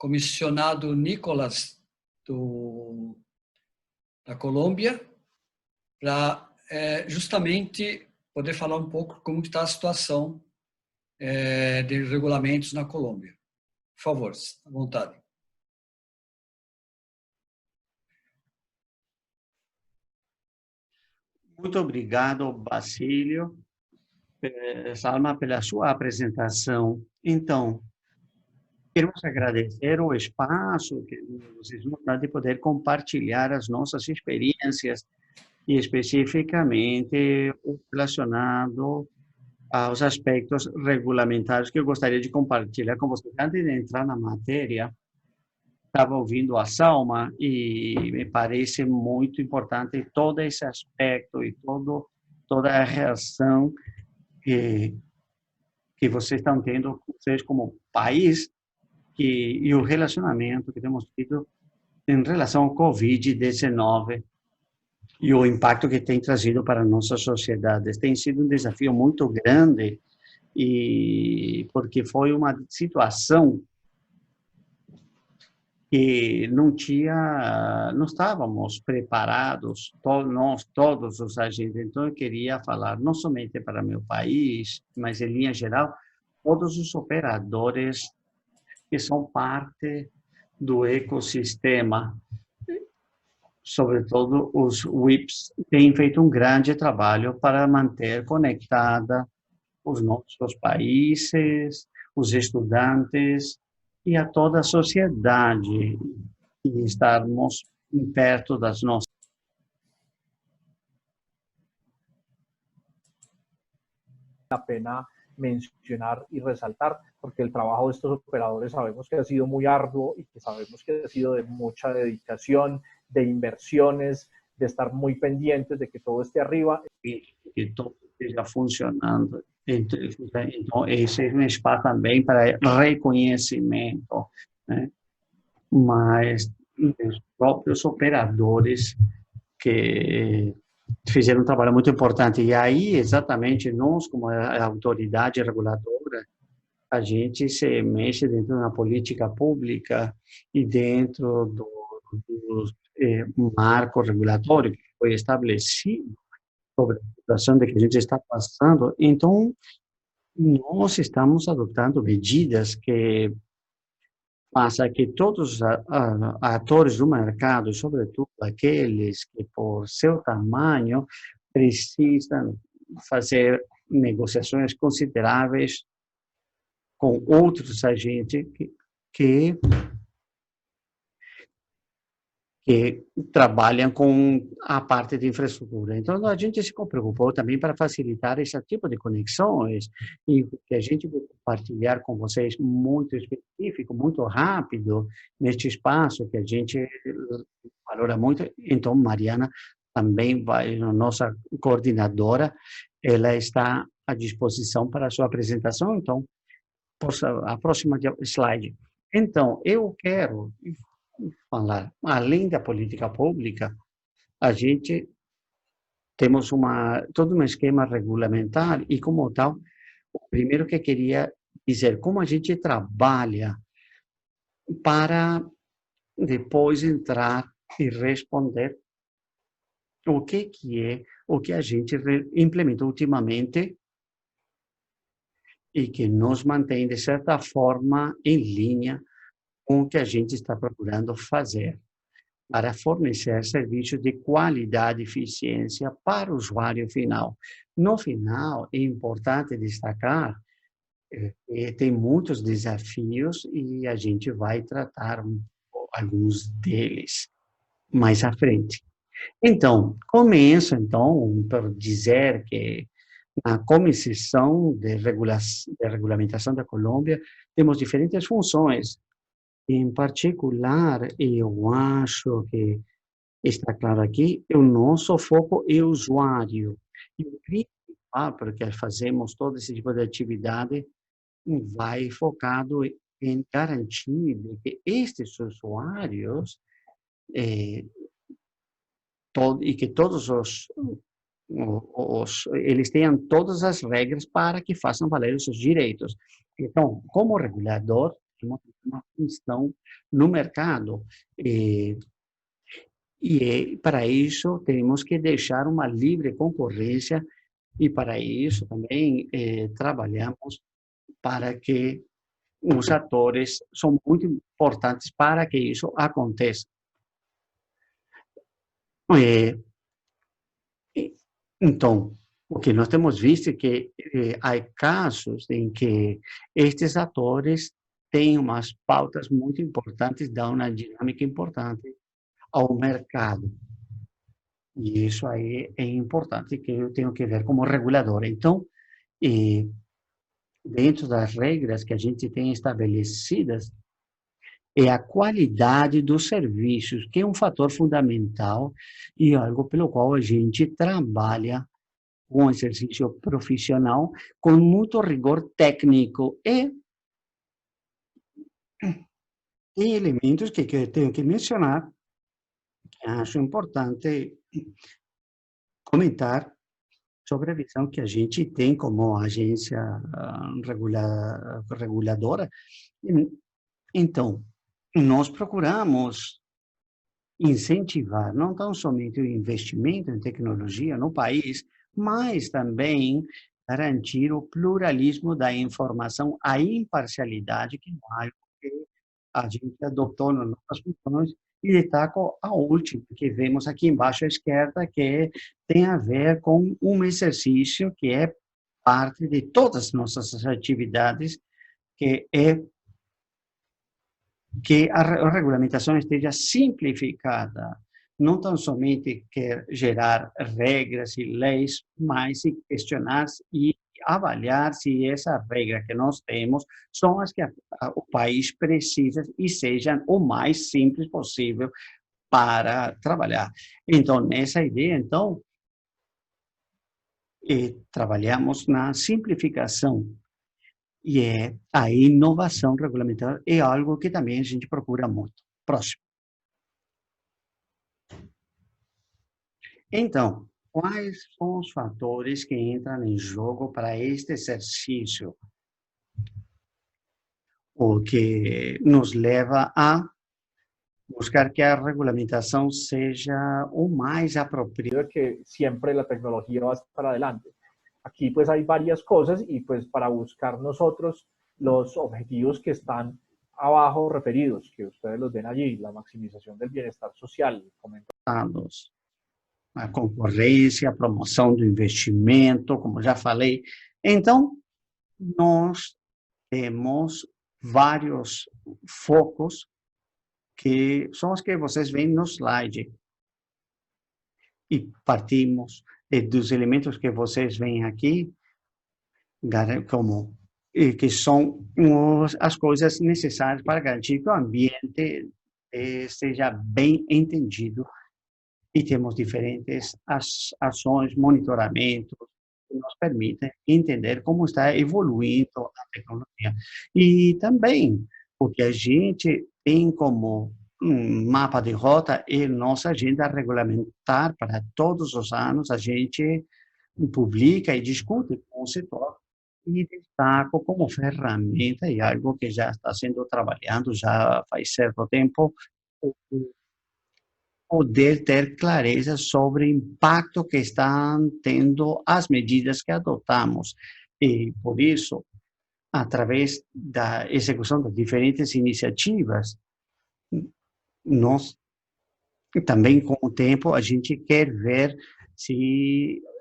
comissionado Nicolas, da Colômbia, para justamente poder falar um pouco como está a situação de regulamentos na Colômbia. Por favor, à vontade. Muito obrigado, Basílio, Salma, pela sua apresentação. Então, queremos agradecer o espaço que vocês nos dão de poder compartilhar as nossas experiências e especificamente relacionado aos aspectos regulamentares que eu gostaria de compartilhar com vocês. Antes de entrar na matéria, estava ouvindo a Salma e me parece muito importante todo esse aspecto e toda a reação que vocês estão tendo, vocês como país, e o relacionamento que temos tido em relação ao Covid-19 e o impacto que tem trazido para nossas sociedades. Tem sido um desafio muito grande, e porque foi uma situação que não estávamos preparados, nós todos os agentes. Então eu queria falar não somente para meu país, mas em linha geral, todos os operadores que são parte do ecossistema, sobretudo os WIPs, têm feito um grande trabalho para manter conectada os nossos países, os estudantes e a toda a sociedade, e estarmos perto das nossas. La pena mencionar y resaltar, porque el trabajo de estos operadores sabemos que ha sido muy arduo y que sabemos que ha sido de mucha dedicación, de inversiones, de estar muy pendientes de que todo esté arriba. Que todo esteja funcionando. Então, esse é um espaço também para reconhecimento, né? Mas os próprios operadores que fizeram um trabalho muito importante. E aí, exatamente, nós, como a autoridade reguladora, a gente se mexe dentro de uma política pública e dentro do marco regulatório que foi estabelecido sobre a situação de que a gente está passando. Então, nós estamos adotando medidas que façam que todos os atores do mercado, sobretudo aqueles que, por seu tamanho, precisam fazer negociações consideráveis com outros agentes que trabalham com a parte de infraestrutura. Então, a gente se preocupou também para facilitar esse tipo de conexões e que a gente vai compartilhar com vocês muito específico, muito rápido, neste espaço que a gente valora muito. Então, Mariana também vai, nossa coordenadora, ela está à disposição para a sua apresentação. Então, a próxima slide. Então, eu quero falar, além da política pública, a gente temos todo um esquema regulamentar e, como tal, o primeiro que queria dizer, como a gente trabalha para depois entrar e responder o que é o que a gente implementou ultimamente e que nos mantém, de certa forma, em linha com o que a gente está procurando fazer para fornecer serviços de qualidade e eficiência para o usuário final. No final, é importante destacar que tem muitos desafios e a gente vai tratar alguns deles mais à frente. Então, começo por dizer que na Comissão de Regulamentação da Colômbia temos diferentes funções. Em particular, eu acho que está claro aqui, o nosso foco é o usuário. E o principal, porque fazemos todo esse tipo de atividade, vai focado em garantir que estes usuários e que todos eles tenham todas as regras para que façam valer os seus direitos. Então, como regulador, temos uma função no mercado. Para isso, temos que deixar uma livre concorrência e, para isso, também trabalhamos para que os atores são muito importantes para que isso aconteça. Então, o que nós temos visto é que há casos em que estes atores têm umas pautas muito importantes, dão uma dinâmica importante ao mercado. E isso aí é importante, que eu tenho que ver como regulador. Então, dentro das regras que a gente tem estabelecidas, é a qualidade dos serviços, que é um fator fundamental e algo pelo qual a gente trabalha com exercício profissional, com muito rigor técnico e elementos que eu tenho que mencionar, que acho importante comentar sobre a visão que a gente tem como agência reguladora. Então, nós procuramos incentivar não tão somente o investimento em tecnologia no país, mas também garantir o pluralismo da informação, a imparcialidade, que é algo que a gente adotou nas nossas funções, e destaco a última, que vemos aqui embaixo à esquerda, que tem a ver com um exercício que é parte de todas as nossas atividades, que é que a regulamentação esteja simplificada, não tão somente quer gerar regras e leis, mas se questionar e avaliar se essa regra que nós temos são as que o país precisa e sejam o mais simples possível para trabalhar. Então, nessa ideia, então, trabalhamos na simplificação. E a inovação regulamentar é algo que também a gente procura muito. Próximo. Então, quais são os fatores que entram em jogo para este exercício? O que nos leva a buscar que a regulamentação seja o mais apropriada. Que siempre la tecnología va para adelante. Aquí pues hay varias cosas y pues para buscar nosotros los objetivos que están abajo referidos, que ustedes los ven allí, la maximización del bienestar social. A concorrência, a promoção do investimento, como já falei. Então, nós temos vários focos que são os que vocês veem no slide. E partimos dos elementos que vocês veem aqui, como que são as coisas necessárias para garantir que o ambiente seja bem entendido. E temos diferentes ações, monitoramentos, que nos permitem entender como está evoluindo a tecnologia. E também, o que a gente tem como um mapa de rota é nossa agenda regulamentar para todos os anos. A gente publica e discute com o setor e destaco como ferramenta e algo que já está sendo trabalhado já faz certo tempo, poder ter clareza sobre o impacto que estão tendo as medidas que adotamos. E, por isso, através da execução de diferentes iniciativas, nós também, com o tempo, a gente quer ver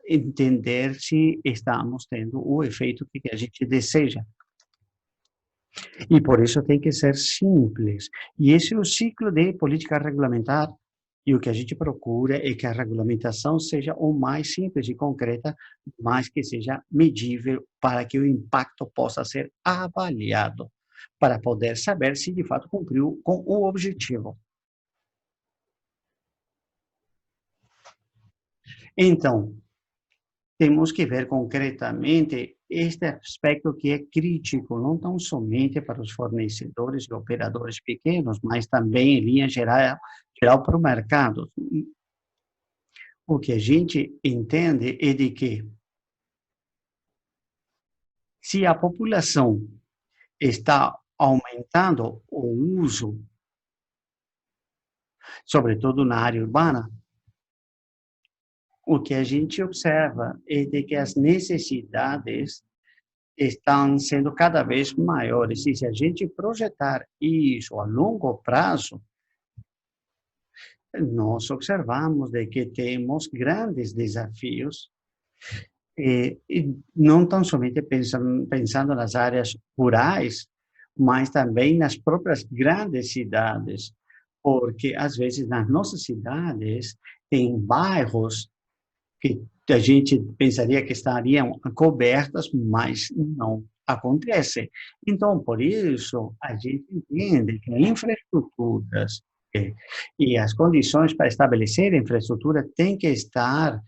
entender se estamos tendo o efeito que a gente deseja. E por isso tem que ser simples. E esse é o ciclo de política regulamentar. E o que a gente procura é que a regulamentação seja o mais simples e concreta, mas que seja medível para que o impacto possa ser avaliado, para poder saber se de fato cumpriu com o objetivo. Então, temos que ver concretamente este aspecto que é crítico, não tão somente para os fornecedores e operadores pequenos, mas também, em linha geral para o mercado. O que a gente entende é de que, se a população está aumentando o uso, sobretudo na área urbana, o que a gente observa é de que as necessidades estão sendo cada vez maiores. E se a gente projetar isso a longo prazo, nós observamos de que temos grandes desafios, e não tão somente pensando nas áreas rurais, mas também nas próprias grandes cidades, porque às vezes nas nossas cidades tem bairros que a gente pensaria que estariam cobertas, mas não acontece. Então, por isso, a gente entende que infraestruturas e as condições para estabelecer a infraestrutura têm que estar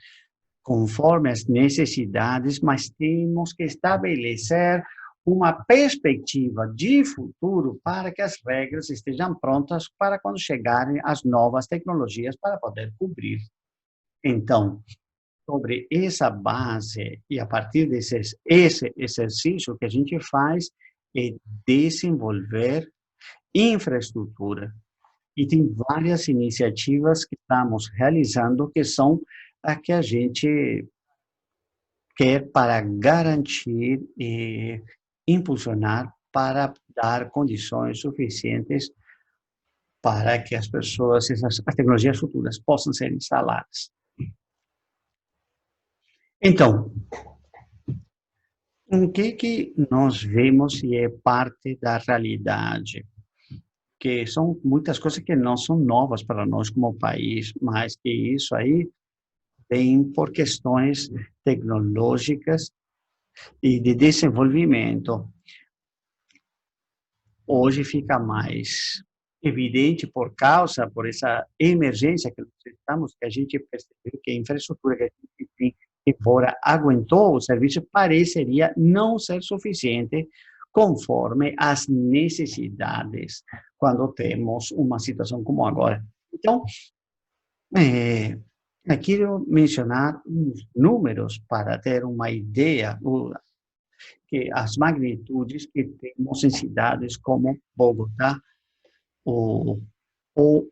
conforme as necessidades, mas temos que estabelecer uma perspectiva de futuro para que as regras estejam prontas para quando chegarem as novas tecnologias para poder cobrir. Então, sobre essa base e a partir desse exercício que a gente faz é desenvolver infraestrutura. E tem várias iniciativas que estamos realizando que são a que a gente quer para garantir e impulsionar para dar condições suficientes para que as pessoas, as tecnologias futuras possam ser instaladas. Então, o que nós vemos e é parte da realidade? Que são muitas coisas que não são novas para nós como país, mas que isso aí vem por questões tecnológicas e de desenvolvimento. Hoje fica mais evidente por essa emergência que nós estamos, que a gente percebeu que a infraestrutura que a gente tem, embora aguentou o serviço, pareceria não ser suficiente conforme as necessidades quando temos uma situação como agora. Então, aqui eu mencionar uns números para ter uma ideia que as magnitudes que temos em cidades como Bogotá ou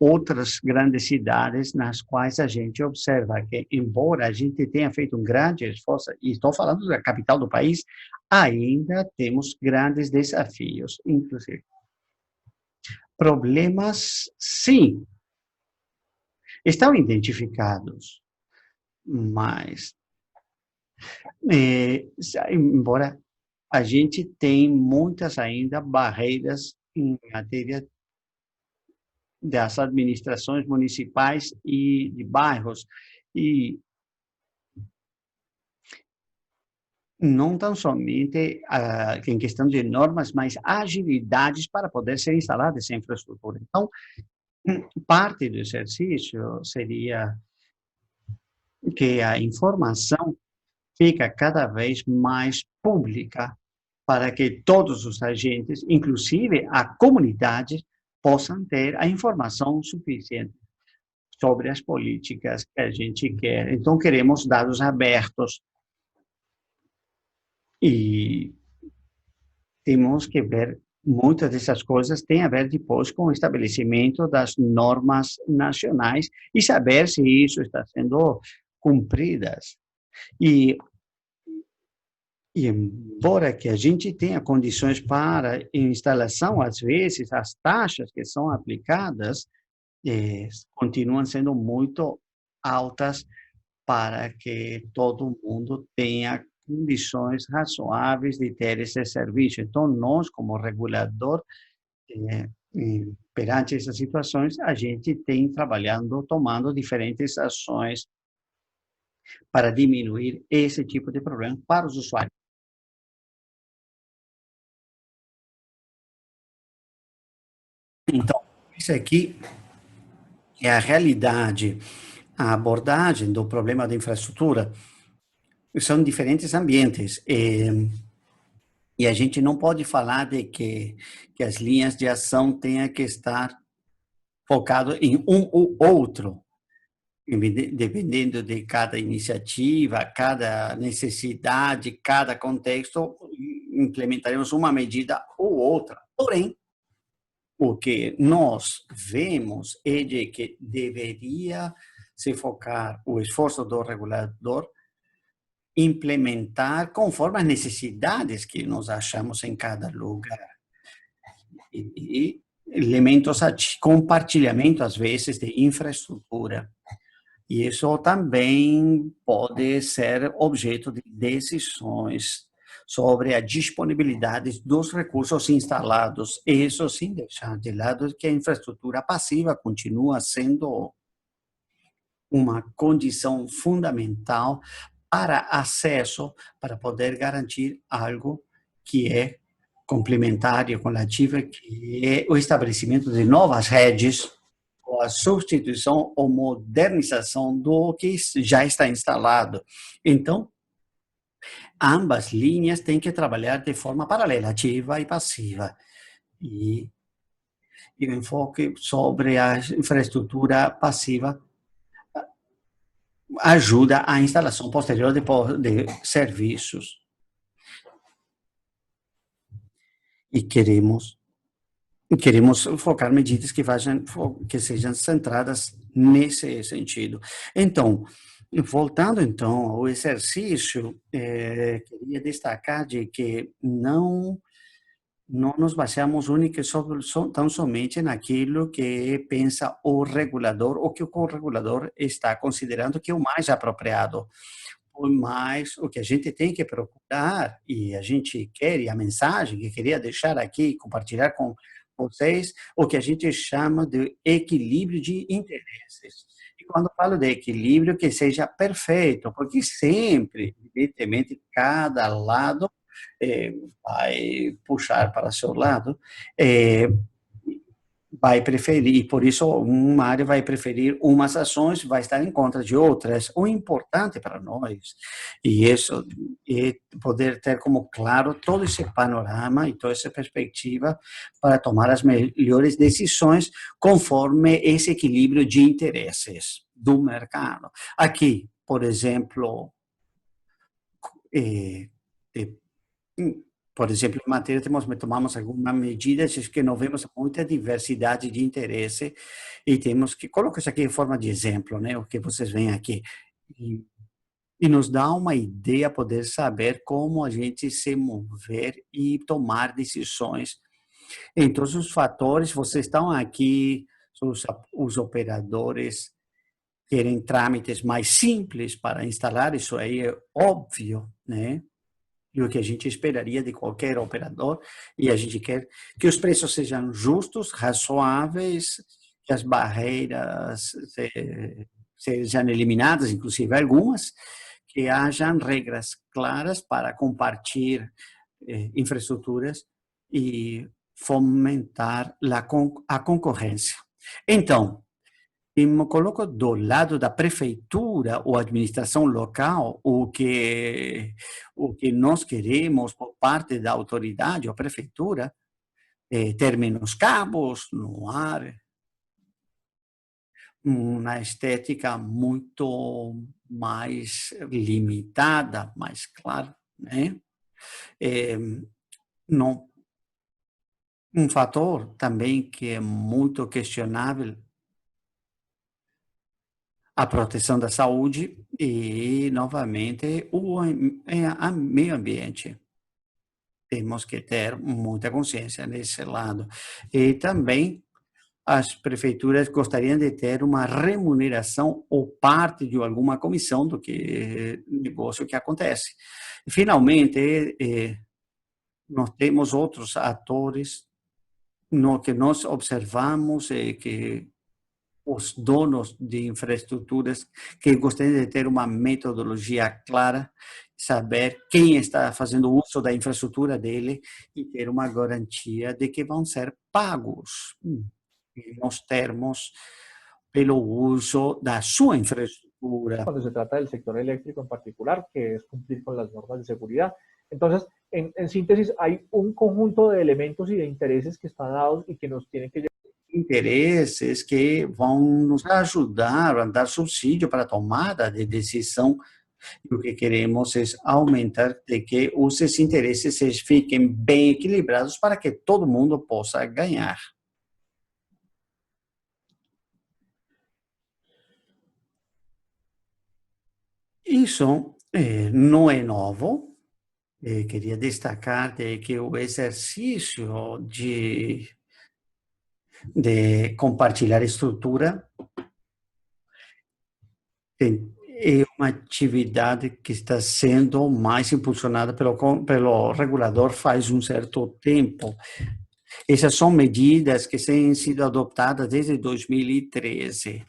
outras grandes cidades nas quais a gente observa que, embora a gente tenha feito um grande esforço, e estou falando da capital do país, ainda temos grandes desafios, inclusive. Problemas, sim, estão identificados, mas, embora a gente tem muitas ainda barreiras em matéria das administrações municipais e de bairros, e não tão somente em questão de normas, mas agilidades para poder ser instalada essa infraestrutura. Então, parte do exercício seria que a informação fica cada vez mais pública para que todos os agentes, inclusive a comunidade, possam ter a informação suficiente sobre as políticas que a gente quer. Então, queremos dados abertos e temos que ver, muitas dessas coisas têm a ver depois com o estabelecimento das normas nacionais e saber se isso está sendo cumpridas. E embora que a gente tenha condições para instalação, às vezes as taxas que são aplicadas continuam sendo muito altas para que todo mundo tenha condições razoáveis de ter esse serviço. Então, nós, como regulador, perante essas situações, a gente tem trabalhando, tomando diferentes ações para diminuir esse tipo de problema para os usuários. Então, isso aqui é a realidade, a abordagem do problema da infraestrutura. São diferentes ambientes e a gente não pode falar de que as linhas de ação tenham que estar focado em um ou outro, dependendo de cada iniciativa, cada necessidade, cada contexto, implementaremos uma medida ou outra Porém, o que nós vemos é de que deveria se focar o esforço do regulador implementar conforme as necessidades que nós achamos em cada lugar. E elementos de compartilhamento, às vezes, de infraestrutura. E isso também pode ser objeto de decisões sobre a disponibilidade dos recursos instalados. Isso sem deixar de lado que a infraestrutura passiva continua sendo uma condição fundamental para acesso, para poder garantir algo que é complementar e colativa, que é o estabelecimento de novas redes, ou a substituição ou modernização do que já está instalado. Então, ambas linhas têm que trabalhar de forma paralela, ativa e passiva. E o enfoque sobre a infraestrutura passiva ajuda a instalação posterior de serviços. E queremos focar medidas que sejam centradas nesse sentido. Então, voltando então ao exercício, queria destacar de que não nos baseamos tão somente naquilo que pensa o regulador ou que o regulador está considerando que é o mais apropriado. Mas o que a gente tem que procurar, e a gente quer, e a mensagem que queria deixar aqui, compartilhar com vocês, o que a gente chama de equilíbrio de interesses. E quando falo de equilíbrio, que seja perfeito, porque sempre, evidentemente, cada lado vai puxar para seu lado, vai preferir, e por isso uma área vai preferir umas ações, vai estar em contra de outras. O importante para nós, e isso é poder ter como claro todo esse panorama e toda essa perspectiva para tomar as melhores decisões conforme esse equilíbrio de interesses do mercado. Aqui, por exemplo, em matéria, tomamos algumas medidas que não vemos muita diversidade de interesse e temos que, coloco isso aqui em forma de exemplo, né, o que vocês veem aqui, e nos dá uma ideia, poder saber como a gente se mover e tomar decisões em todos os fatores. Vocês estão aqui, os operadores querem trâmites mais simples para instalar, isso aí é óbvio, né? E o que a gente esperaria de qualquer operador, e a gente quer que os preços sejam justos, razoáveis, que as barreiras sejam eliminadas, inclusive algumas, que hajam regras claras para compartilhar infraestruturas e fomentar a concorrência. Então, e me coloco do lado da prefeitura ou administração local, o que nós queremos por parte da autoridade ou prefeitura, ter menos cabos no ar, uma estética muito mais limitada, mais clara, né? Não, um fator também que é muito questionável, a proteção da saúde e, novamente, o meio ambiente. Temos que ter muita consciência nesse lado. E também as prefeituras gostariam de ter uma remuneração ou parte de alguma comissão do que negócio que acontece. Finalmente, nós temos outros atores no que nós observamos que os donos de infraestruturas que gostariam de ter uma metodologia clara, saber quem está fazendo uso da infraestrutura dele e ter uma garantia de que vão ser pagos nos termos pelo uso da sua infraestructura. Cuando se trata del sector eléctrico en particular, que es cumplir con las normas de seguridad. Entonces, en síntesis, hay un conjunto de elementos y de intereses que están dados y que nos tienen que llevar. Interesses que vão nos ajudar a dar subsídio para a tomada de decisão E o que queremos é aumentar de que os interesses fiquem bem equilibrados para que todo mundo possa ganhar. Isso não é novo. Queria destacar de que o exercício de compartilhar estrutura é uma atividade que está sendo mais impulsionada pelo regulador faz um certo tempo. Essas são medidas que têm sido adotadas desde 2013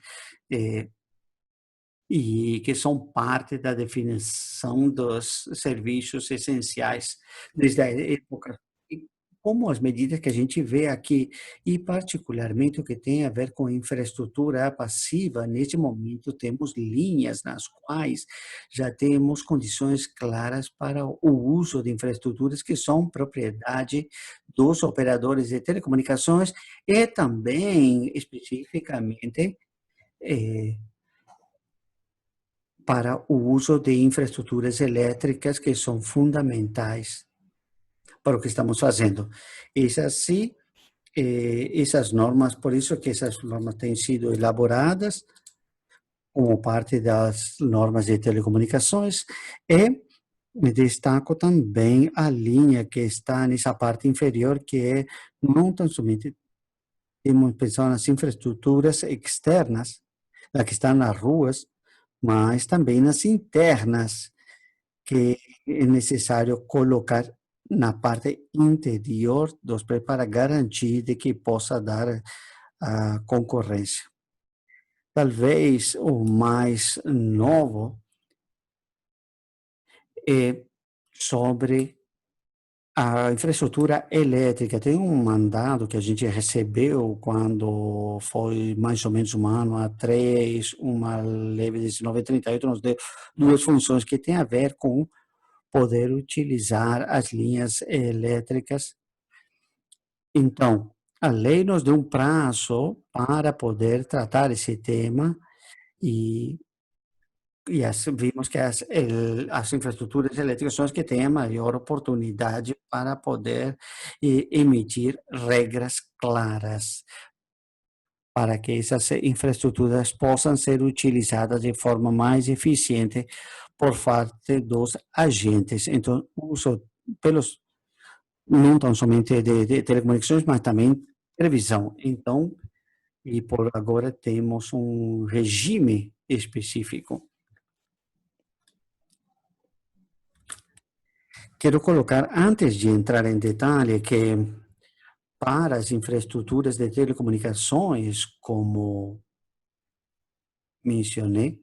e que são parte da definição dos serviços essenciais desde a época. Como as medidas que a gente vê aqui, e particularmente o que tem a ver com infraestrutura passiva, neste momento temos linhas nas quais já temos condições claras para o uso de infraestruturas que são propriedade dos operadores de telecomunicações e também, especificamente, para o uso de infraestruturas elétricas que são fundamentais para o que estamos fazendo. Essas normas, por isso que essas normas têm sido elaboradas como parte das normas de telecomunicações e me destaco também a linha que está nessa parte inferior, que é não tão somente temos pensado nas infraestruturas externas, que estão nas ruas, mas também nas internas, que é necessário colocar na parte interior dos prédios para garantir de que possa dar a concorrência. Talvez o mais novo é sobre a infraestrutura elétrica. Tem um mandado que a gente recebeu quando foi mais ou menos um ano atrás, uma lei de 1938 nos deu duas funções que têm a ver com poder utilizar as linhas elétricas. Então, a lei nos deu um prazo para poder tratar esse tema e vimos que as infraestruturas elétricas são as que têm a maior oportunidade para poder emitir regras claras para que essas infraestruturas possam ser utilizadas de forma mais eficiente por parte dos agentes. Então, uso não tão somente de telecomunicações, mas também televisão. Então, e por agora temos um regime específico. Quero colocar, antes de entrar em detalhe, que para as infraestruturas de telecomunicações, como mencionei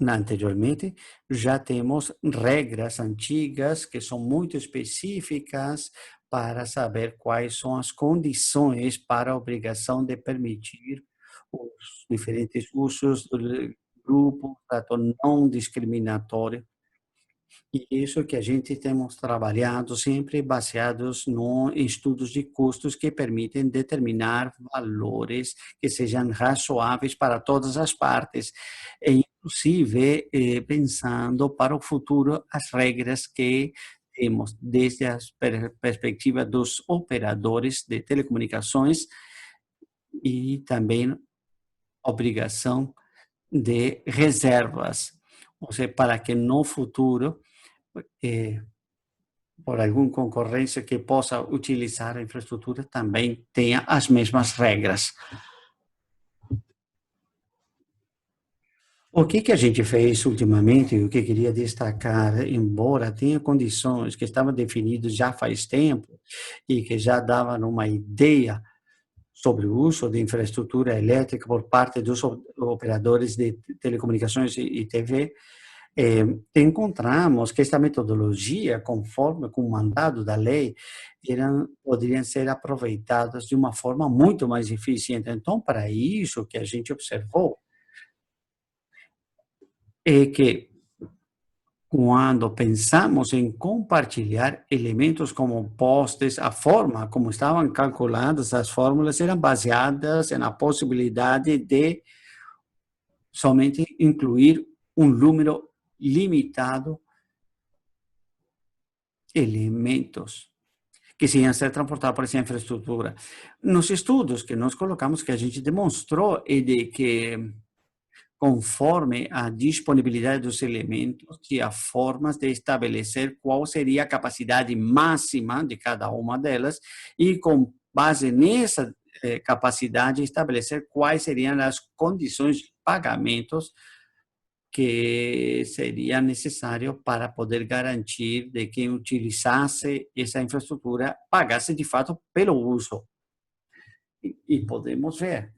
anteriormente, já temos regras antigas que são muito específicas para saber quais são as condições para a obrigação de permitir os diferentes usos do grupo, trato não discriminatório. E isso que a gente temos trabalhado sempre baseados em estudos de custos que permitem determinar valores que sejam razoáveis para todas as partes, e inclusive pensando para o futuro as regras que temos desde a perspectiva dos operadores de telecomunicações e também obrigação de reservas, ou seja, para que no futuro por alguma concorrência que possa utilizar a infraestrutura também tenha as mesmas regras. O que a gente fez ultimamente, o que queria destacar, embora tenha condições que estavam definidas já faz tempo e que já davam uma ideia sobre o uso de infraestrutura elétrica por parte dos operadores de telecomunicações e TV, encontramos que esta metodologia, conforme com o mandado da lei, poderiam ser aproveitadas de uma forma muito mais eficiente. Então, para isso, o que a gente observou é que, quando pensamos em compartilhar elementos como postes, a forma como estavam calculadas as fórmulas eram baseadas na possibilidade de somente incluir um número limitado elementos que se iam ser transportados por essa infraestrutura. Nos estudos que nós colocamos, que a gente demonstrou, é de que, conforme a disponibilidade dos elementos, tinha formas de estabelecer qual seria a capacidade máxima de cada uma delas e, com base nessa capacidade, estabelecer quais seriam as condições de pagamentos que seria necessário para poder garantir de quem utilizasse essa infraestrutura pagasse de fato pelo uso. E podemos ver,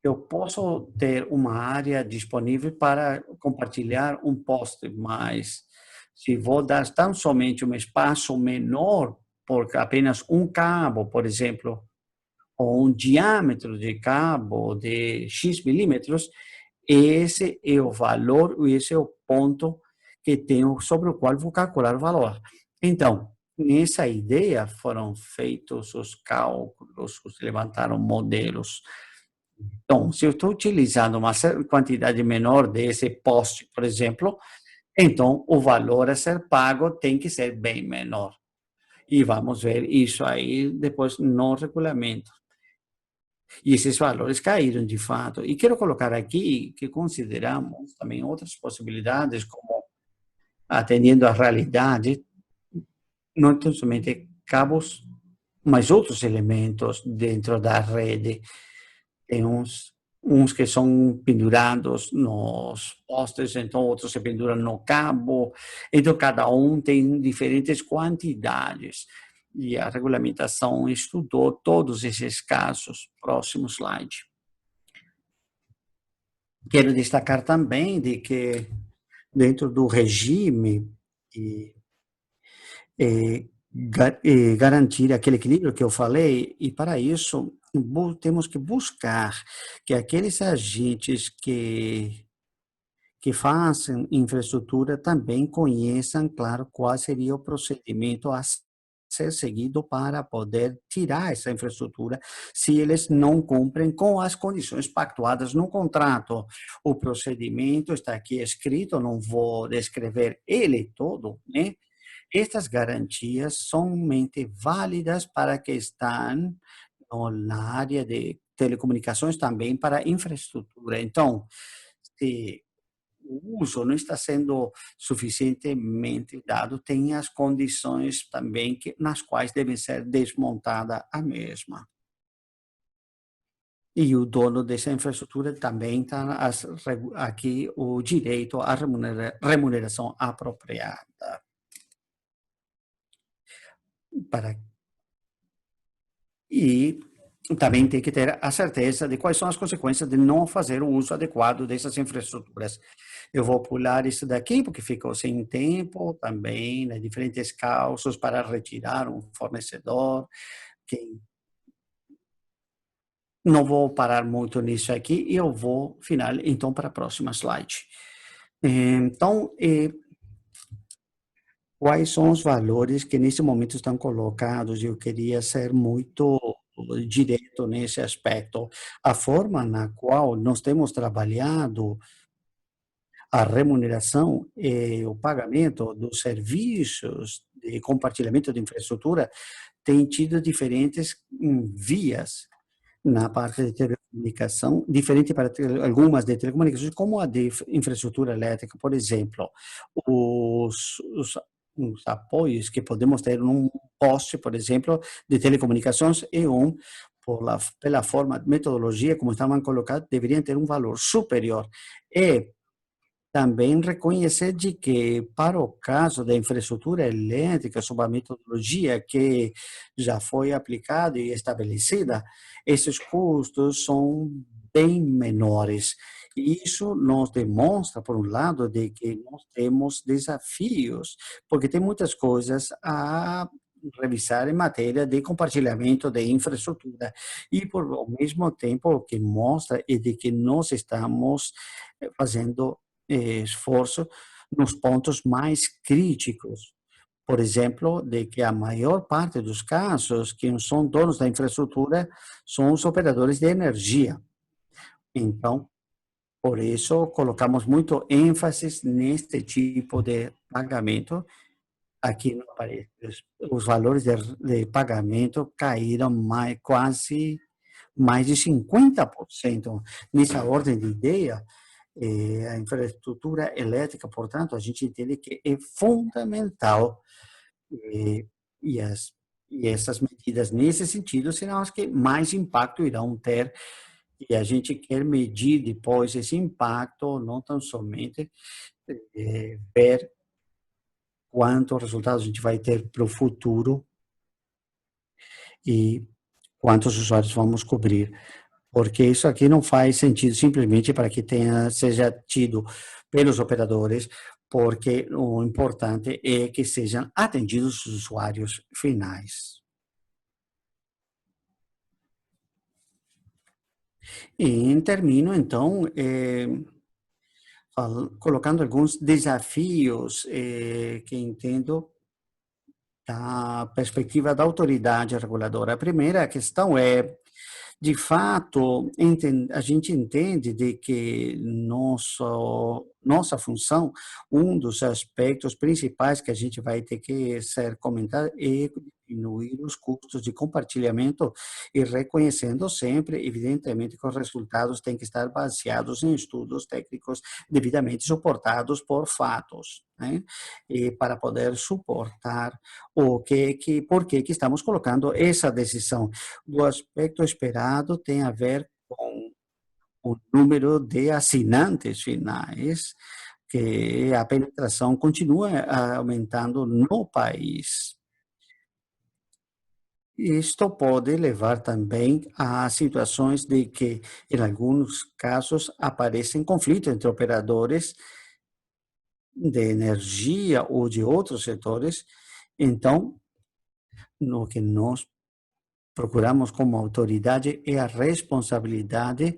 eu posso ter uma área disponível para compartilhar um poste, mas se vou dar tão somente um espaço menor por apenas um cabo, por exemplo, ou um diâmetro de cabo de X milímetros, esse é o valor, esse é o ponto que tenho sobre o qual vou calcular o valor. Então, nessa ideia foram feitos os cálculos, levantaram modelos. Então, se eu estou utilizando uma quantidade menor desse poste, por exemplo, então o valor a ser pago tem que ser bem menor. E vamos ver isso aí depois no regulamento. E esses valores caíram de fato. E quero colocar aqui que consideramos também outras possibilidades, como atendendo à realidade, não tão somente cabos, mas outros elementos dentro da rede. Tem uns que são pendurados nos postes, então outros se penduram no cabo. Então, cada um tem diferentes quantidades. E a regulamentação estudou todos esses casos. Próximo slide. Quero destacar também de que, dentro do regime, garantir aquele equilíbrio que eu falei, e para isso temos que buscar que aqueles agentes que façam infraestrutura também conheçam, claro, qual seria o procedimento a ser seguido para poder tirar essa infraestrutura se eles não cumprem com as condições pactuadas no contrato. O procedimento está aqui escrito, não vou descrever ele todo, né? Estas garantias somente válidas para que estão na área de telecomunicações, também para infraestrutura. Então, se o uso não está sendo suficientemente dado, tem as condições também nas quais deve ser desmontada a mesma. E o dono dessa infraestrutura também está aqui o direito à remuneração apropriada. E também tem que ter a certeza de quais são as consequências de não fazer o uso adequado dessas infraestruturas. Eu vou pular isso daqui, porque ficou sem tempo também, né, diferentes causas para retirar um fornecedor. Não vou parar muito nisso aqui, e eu vou final, então, para a próxima slide. Então, quais são os valores que nesse momento estão colocados? Eu queria ser muito direto nesse aspecto. A forma na qual nós temos trabalhado a remuneração e o pagamento dos serviços de compartilhamento de infraestrutura tem tido diferentes vias na parte de telecomunicação, diferente para algumas de telecomunicações, como a de infraestrutura elétrica, por exemplo. Os apoios que podemos ter num poste, por exemplo, de telecomunicações, pela forma, metodologia, como estavam colocados, deveriam ter um valor superior. E também reconhecer de que, para o caso da infraestrutura elétrica, sob a metodologia que já foi aplicada e estabelecida, esses custos são bem menores. E isso nos demonstra, por um lado, de que nós temos desafios, porque tem muitas coisas a revisar em matéria de compartilhamento de infraestrutura. E, ao mesmo tempo, o que mostra é de que nós estamos fazendo esforço nos pontos mais críticos. Por exemplo, de que a maior parte dos casos, quem são donos da infraestrutura são os operadores de energia. Então, Por isso, colocamos muito ênfase neste tipo de pagamento. Aqui no aparece. Os valores de pagamento caíram quase mais de 50%. Nessa ordem de ideia, a infraestrutura elétrica, portanto, a gente entende que é fundamental, eh, e, as, e essas medidas nesse sentido serão as que mais impacto irão ter, e a gente quer medir depois esse impacto, não tão somente ver quantos resultados a gente vai ter para o futuro e quantos usuários vamos cobrir, porque isso aqui não faz sentido simplesmente para que seja tido pelos operadores, porque o importante é que sejam atendidos os usuários finais. E termino, então, colocando alguns desafios que entendo da perspectiva da autoridade reguladora. A primeira questão é, de fato, a gente entende de que nossa função, um dos aspectos principais que a gente vai ter que ser comentado é diminuir os custos de compartilhamento e reconhecendo sempre, evidentemente, que os resultados têm que estar baseados em estudos técnicos devidamente suportados por fatos, né? E para poder suportar por que estamos colocando essa decisão. O aspecto esperado tem a ver com o número de assinantes finais, que a penetração continua aumentando no país. Isto pode levar também a situações de que, em alguns casos, aparecem conflitos entre operadores de energia ou de outros setores. Então, no que nós procuramos como autoridade é a responsabilidade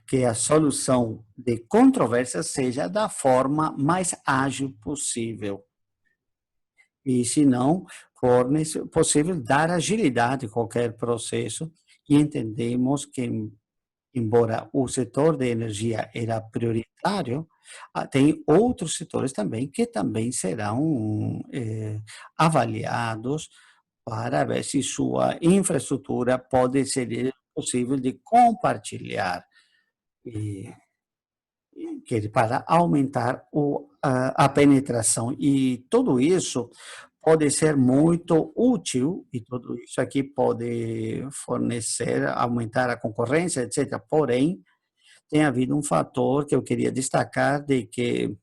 que a solução de controvérsias seja da forma mais ágil possível. E, se não for possível, dar agilidade a qualquer processo, e entendemos que, embora o setor de energia era prioritário, tem outros setores também que também serão avaliados para ver se sua infraestrutura pode ser possível de compartilhar, e para aumentar a penetração. E tudo isso pode ser muito útil, e tudo isso aqui pode fornecer, aumentar a concorrência, etc. Porém, tem havido um fator que eu queria destacar, de que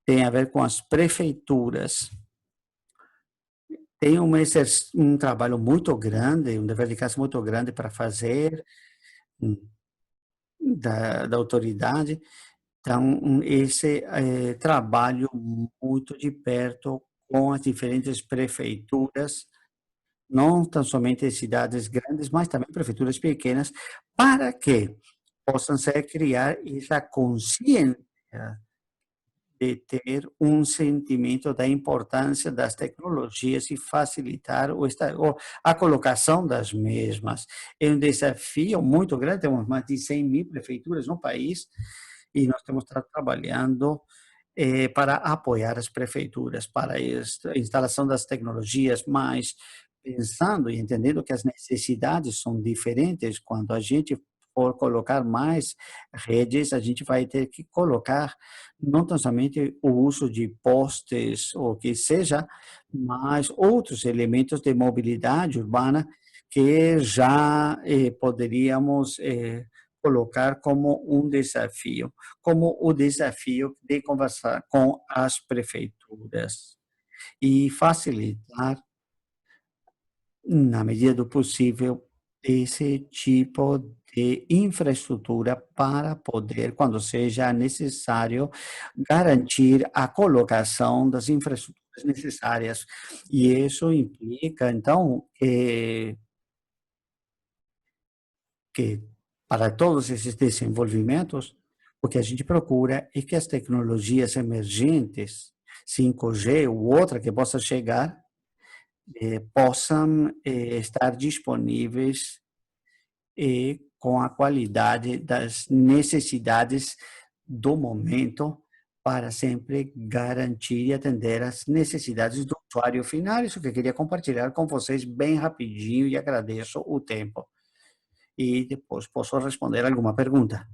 tem a ver com as prefeituras. Tem um trabalho muito grande, um dever de casa muito grande para fazer, da autoridade. Então, esse trabalho muito de perto com as diferentes prefeituras, não tão somente cidades grandes, mas também prefeituras pequenas, para que possam criar essa consciência de ter um sentimento da importância das tecnologias e facilitar a colocação das mesmas. É um desafio muito grande, temos mais de 100 mil prefeituras no país, e nós temos estado trabalhando para apoiar as prefeituras, para a instalação das tecnologias, mas pensando e entendendo que as necessidades são diferentes. Quando a gente for colocar mais redes, a gente vai ter que colocar não tão somente o uso de postes ou o que seja, mas outros elementos de mobilidade urbana que já poderíamos colocar como um desafio, como o desafio de conversar com as prefeituras e facilitar, na medida do possível, esse tipo de infraestrutura para poder, quando seja necessário, garantir a colocação das infraestruturas necessárias. E isso implica, então, que para todos esses desenvolvimentos, o que a gente procura é que as tecnologias emergentes, 5G ou outra que possa chegar, possam estar disponíveis com a qualidade das necessidades do momento para sempre garantir e atender as necessidades do usuário final. Isso que eu queria compartilhar com vocês bem rapidinho e agradeço o tempo. E depois posso responder alguma pergunta.